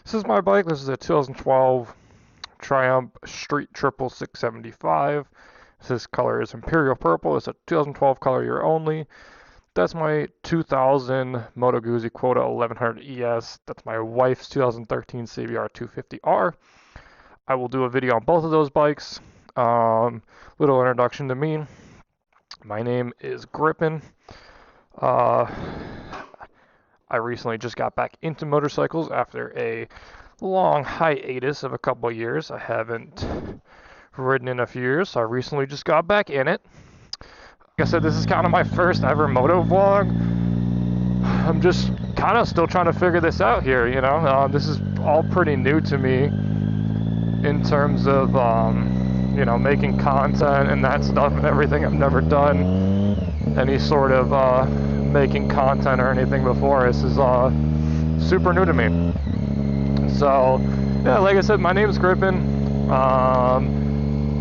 This is my bike. This is a 2012 Triumph Street Triple 675. This color is Imperial Purple. It's a 2012 color year only. That's my 2000 Moto Guzzi Quota 1100 ES. That's my wife's 2013 CBR 250R. I will do a video on both of those bikes. Little introduction to me. My name is Grippin. I recently just got back into motorcycles after a long hiatus of a couple of years. I haven't ridden in a few years, so I recently just got back in it. Like I said, this is kind of my first ever motovlog. I'm just kind of still trying to figure this out here, you know. This is all pretty new to me in terms of, you know, making content and that stuff and everything. I've never done any sort of making content or anything before. This is super new to me. So, yeah, like I said, my name is Grippin.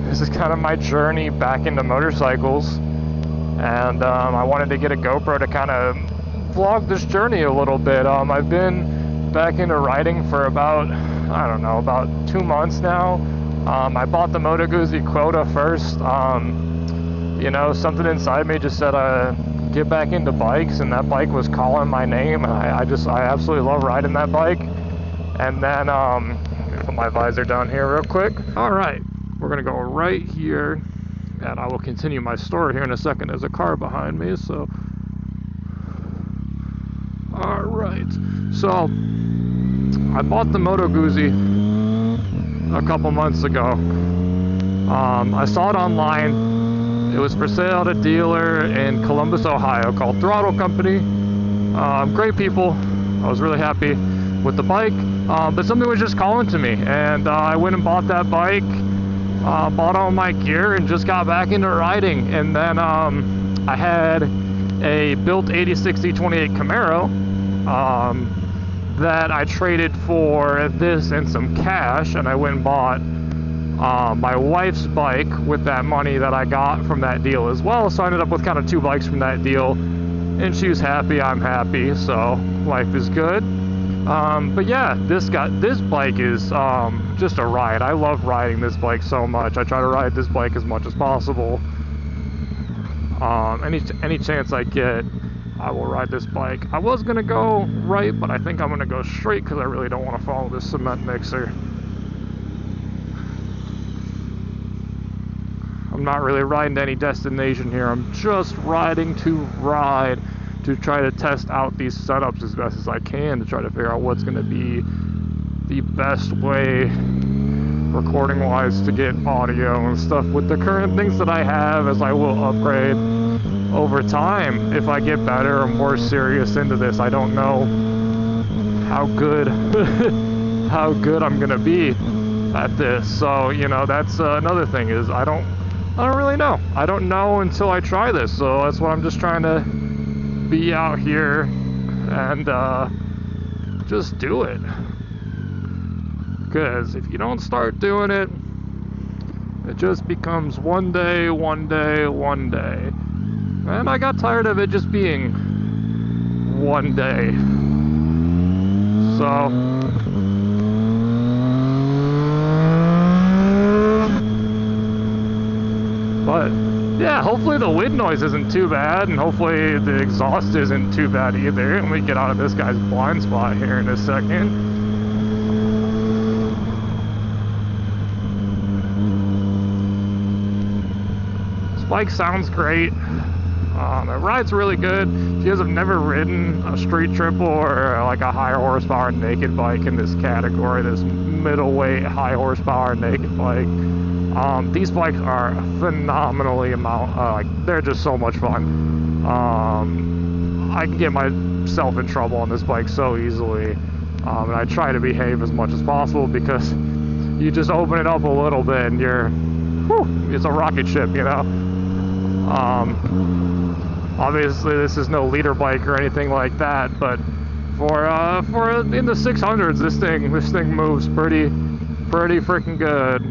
This is kind of my journey back into motorcycles. And I wanted to get a GoPro to kind of vlog this journey a little bit. I've been back into riding for about, I don't know, about 2 months now. I bought the Moto Guzzi Quota first. You know, something inside me just said get back into bikes, and that bike was calling my name. I absolutely love riding that bike. And then, let me put my visor down here real quick. All right, we're gonna go right here, and I will continue my story here in a second. There's a car behind me, so. All right, so I bought the Moto Guzzi a couple months ago. I saw it online. It was for sale at a dealer in Columbus, Ohio called Throttle Company. Great people. I was really happy with the bike, but something was just calling to me, and I went and bought that bike, bought all my gear, and just got back into riding. And then I had a built 8060 28 Camaro that I traded for this and some cash, and I went and bought my wife's bike with that money that I got from that deal as well. So I ended up with kind of 2 bikes from that deal, and she was happy, I'm happy, so life is good. But yeah, this bike is just a ride. I love riding this bike so much. I try to ride this bike as much as possible. Any chance I get, I will ride this bike. I was gonna go right, but I think I'm gonna go straight because I really don't want to follow this cement mixer. I'm not really riding to any destination here. I'm just riding to ride, to try to test out these setups as best as I can, to try to figure out what's going to be the best way, recording wise, to get audio and stuff with the current things that I have, as I will upgrade over time if I get better or more serious into this. I don't know how good how good I'm gonna be at this. So, you know, that's another thing, is I don't really know. I don't know until I try this. So that's why I'm just trying to be out here and just do it. Because if you don't start doing it, it just becomes one day, one day, one day. And I got tired of it just being one day. So but yeah, hopefully the wind noise isn't too bad, and hopefully the exhaust isn't too bad either. Let me get out of this guy's blind spot here in a second. This bike sounds great. It rides really good. If you guys have never ridden a street triple or like a high horsepower naked bike in this category, this middleweight high horsepower naked bike, these bikes are phenomenally they're just so much fun. I can get myself in trouble on this bike so easily, and I try to behave as much as possible, because you just open it up a little bit and it's a rocket ship, you know. Obviously this is no leader bike or anything like that, but for in the 600s, this thing moves pretty freaking good.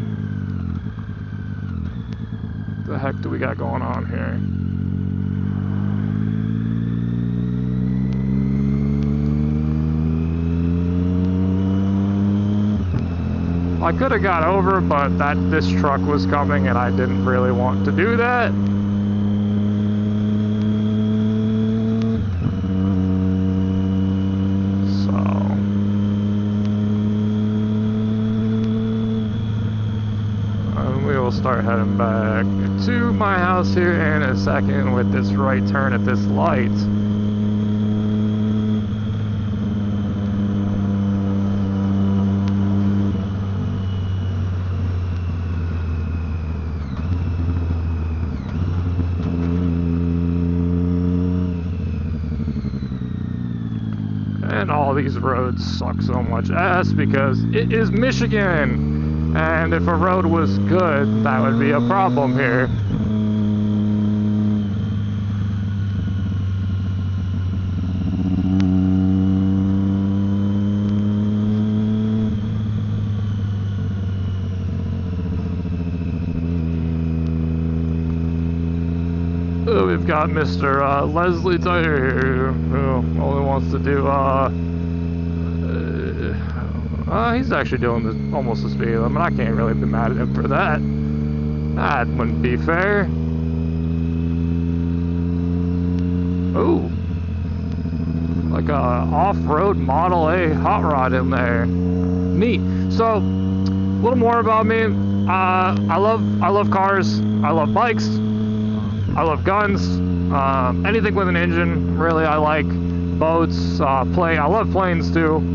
What the heck do we got going on here? I could have got over, but this truck was coming and I didn't really want to do that. Start heading back to my house here in a second with this right turn at this light. And all these roads suck so much ass because it is Michigan. And if a road was good, that would be a problem here. We've got Mr. Leslie Tire here, who only wants to do, he's actually doing almost the speed limit. I can't really be mad at him for that. That wouldn't be fair. Ooh. Like a off-road Model A hot rod in there. Neat. So, a little more about me. I love cars. I love bikes. I love guns. Anything with an engine, really. I like boats. I love planes too.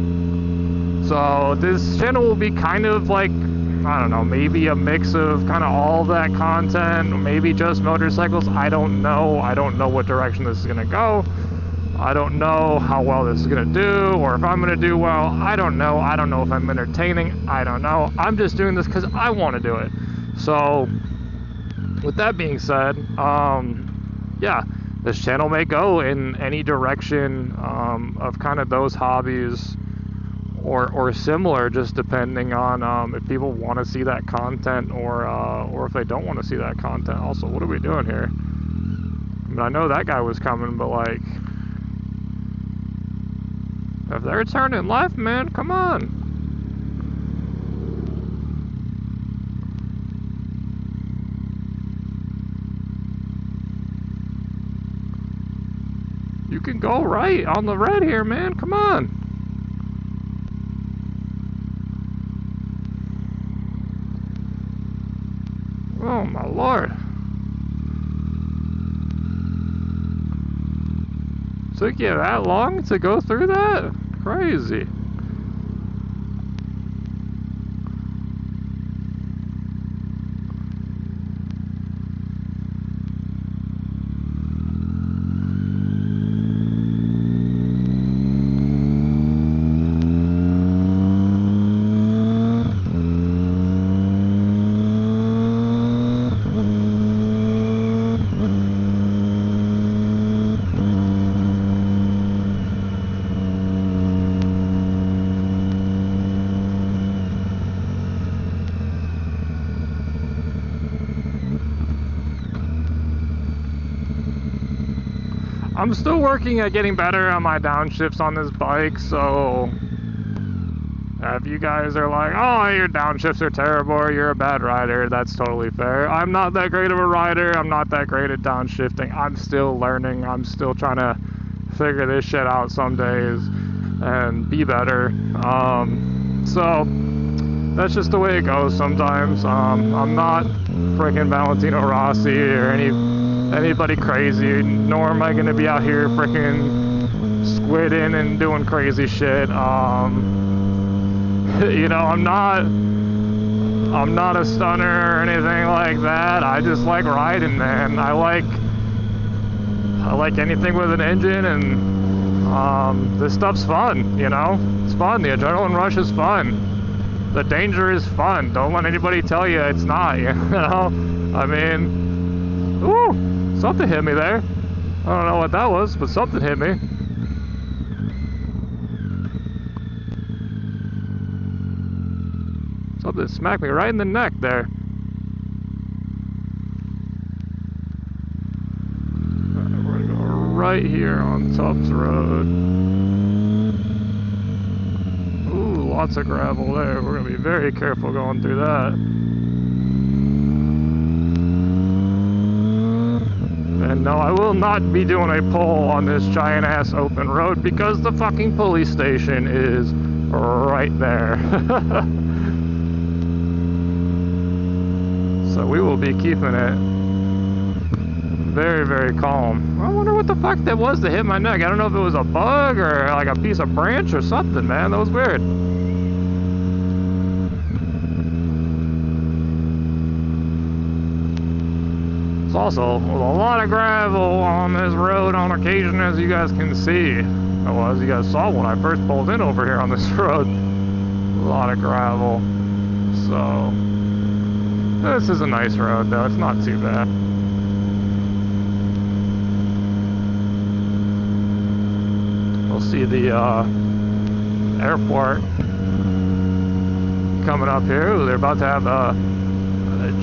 So this channel will be kind of like, I don't know, maybe a mix of kind of all that content, maybe just motorcycles. I don't know. I don't know what direction this is going to go. I don't know how well this is going to do, or if I'm going to do well. I don't know. I don't know if I'm entertaining. I don't know. I'm just doing this because I want to do it. So with that being said, yeah, this channel may go in any direction of kind of those hobbies or similar, just depending on if people want to see that content or if they don't want to see that content. Also, what are we doing here? I mean, I know that guy was coming, but like, if they're turning left, man, come on. You can go right on the red here, man. Come on. Oh my lord. Took you that long to go through that? Crazy. I'm still working at getting better on my downshifts on this bike, so if you guys are like, oh, your downshifts are terrible or you're a bad rider, that's totally fair. I'm not that great of a rider. I'm not that great at downshifting. I'm still learning. I'm still trying to figure this shit out some days and be better. So that's just the way it goes sometimes. I'm not freaking Valentino Rossi or anybody crazy, nor am I going to be out here freaking squidding and doing crazy shit. You know, I'm not a stunner or anything like that. I just like riding, man. I like anything with an engine, and this stuff's fun, you know? It's fun. The adrenaline rush is fun. The danger is fun. Don't let anybody tell you it's not, you know? I mean, ooh, something hit me there. I don't know what that was, but something hit me. Something smacked me right in the neck there. We're gonna go right here on Tubbs Road. Ooh, a lots of gravel there. We're going to be very careful going through that. And no, I will not be doing a pull on this giant ass open road because the fucking police station is right there. So we will be keeping it very, very calm. I wonder what the fuck that was that hit my neck. I don't know if it was a bug or like a piece of branch or something, man. That was weird. It's also a lot of gravel on this road on occasion, as you guys can see. Well, as you guys saw when I first pulled in over here on this road. A lot of gravel. So, this is a nice road though. It's not too bad. We'll see the airport coming up here. Ooh, they're about to have a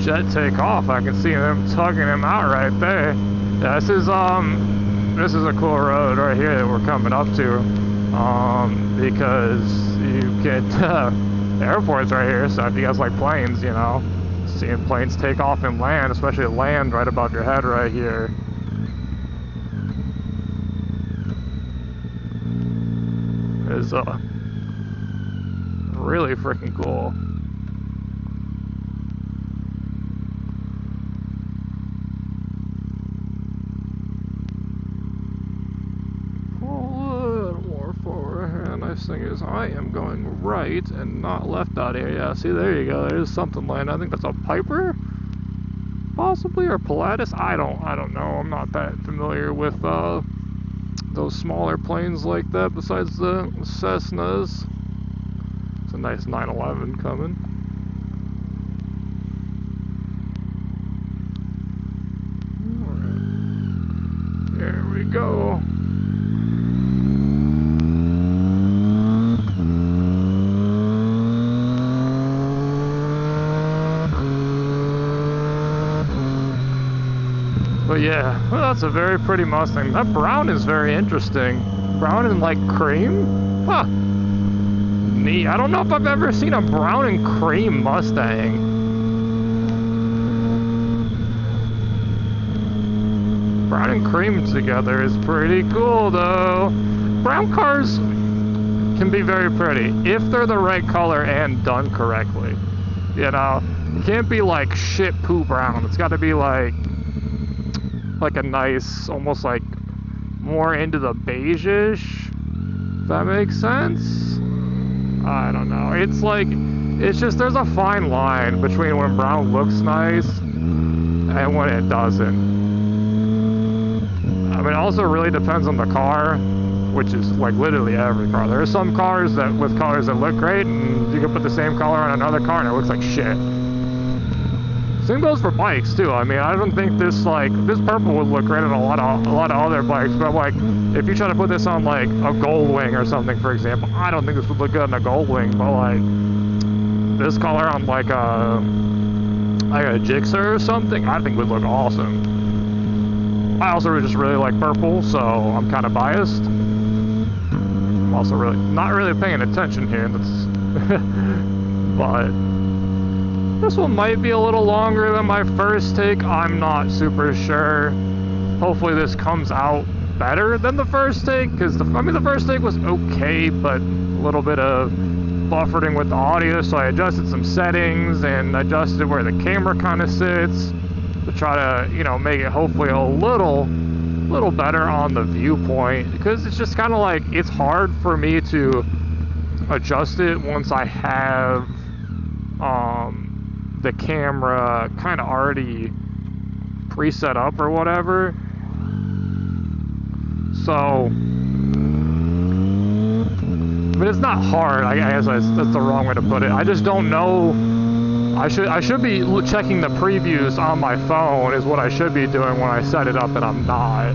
jet take off. I can see them tugging him out right there. Yeah, this is a cool road right here that we're coming up to, because you get the airport's right here. So if you guys like planes, you know, seeing planes take off and land, especially land right above your head right here, is really freaking cool. Nice thing is I am going right and not left out here. Yeah, see, there you go. There's something landing. I think that's a Piper, possibly, or Pilatus. I don't know. I'm not that familiar with those smaller planes like that. Besides the Cessnas, it's a nice 911 coming. All right, there we go. But yeah, well, that's a very pretty Mustang. That brown is very interesting. Brown and like cream? Huh. Neat. I don't know if I've ever seen a brown and cream Mustang. Brown and cream together is pretty cool though. Brown cars can be very pretty if they're the right color and done correctly. You know, it can't be like shit poo brown. It's got to be like a nice, almost like more into the beige-ish, if that makes sense. I don't know. It's like, it's just, there's a fine line between when brown looks nice and when it doesn't. I mean, it also really depends on the car, which is like literally every car. There are some cars that with colors that look great, and you can put the same color on another car and it looks like shit. Same goes for bikes too. I mean, I don't think this purple would look great on a lot of other bikes, but like if you try to put this on like a Goldwing or something, for example, I don't think this would look good on a Goldwing, but like this color on like a Gixxer or something, I think would look awesome. I also just really like purple, so I'm kind of biased. I'm also really not really paying attention here. That's but this one might be a little longer than my first take. I'm not super sure. Hopefully this comes out better than the first take, because the first take was okay, but a little bit of buffering with the audio, so I adjusted some settings and adjusted where the camera kind of sits to try to, you know, make it hopefully a little better on the viewpoint, because it's just kind of like, it's hard for me to adjust it once I have the camera kind of already preset up or whatever. So, but it's not hard. I guess that's the wrong way to put it. I just don't know. I should be checking the previews on my phone is what I should be doing when I set it up, and I'm not.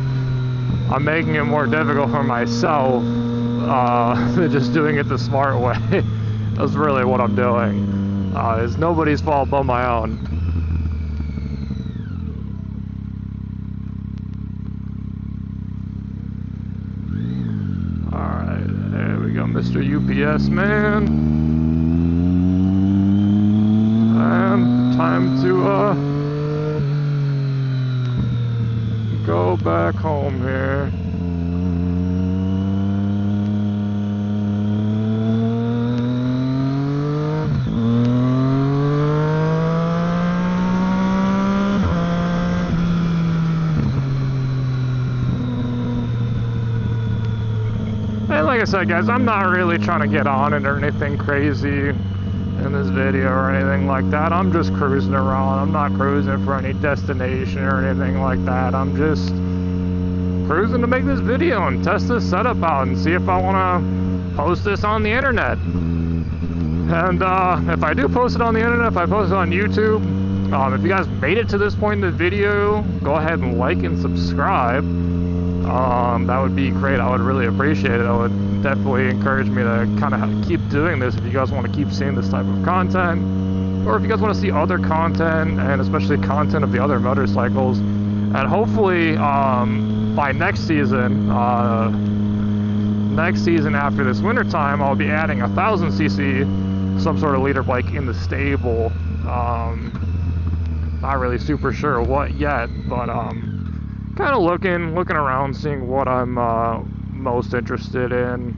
I'm making it more difficult for myself than just doing it the smart way. That's really what I'm doing. It's nobody's fault but my own. Alright, there we go, Mr. UP. Yes, man. And time to go back home here. And like I said, guys, I'm not really trying to get on it or anything crazy in this video or anything like that. I'm just cruising around. I'm not cruising for any destination or anything like that. I'm just cruising to make this video and test this setup out and see if I want to post this on the internet. And if I do post it on the internet, if I post it on YouTube, if you guys made it to this point in the video, go ahead and like and subscribe. That would be great. I would really appreciate it. It would definitely encourage me to kind of keep doing this if you guys want to keep seeing this type of content, or if you guys want to see other content, and especially content of the other motorcycles. And hopefully by next season after this winter time, I'll be adding a 1000cc some sort of leader bike in the stable. Not really super sure what yet, but kind of looking around, seeing what I'm most interested in.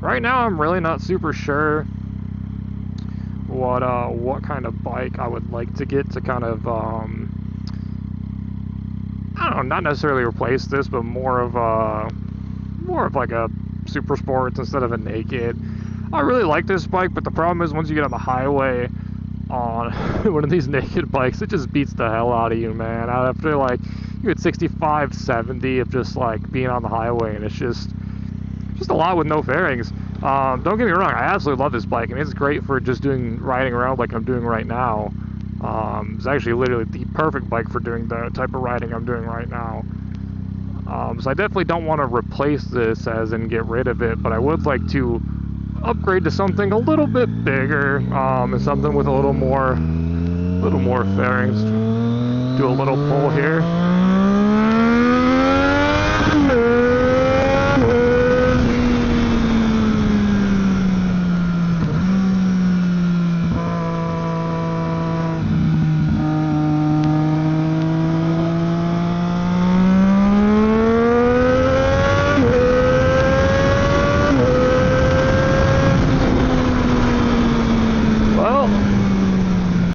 Right now, I'm really not super sure what kind of bike I would like to get to kind of I don't know, not necessarily replace this, but more of like a super sports instead of a naked. I really like this bike, but the problem is once you get on the highway on one of these naked bikes, it just beats the hell out of you, man. After like you at 65, 70 of just like being on the highway, and it's just a lot with no fairings. Don't get me wrong, I absolutely love this bike, and it's great for just riding around like I'm doing right now. It's actually literally the perfect bike for doing the type of riding I'm doing right now. So I definitely don't want to replace this as in get rid of it, but I would like to upgrade to something a little bit bigger, and something with a little more fairings. Do a little pull here.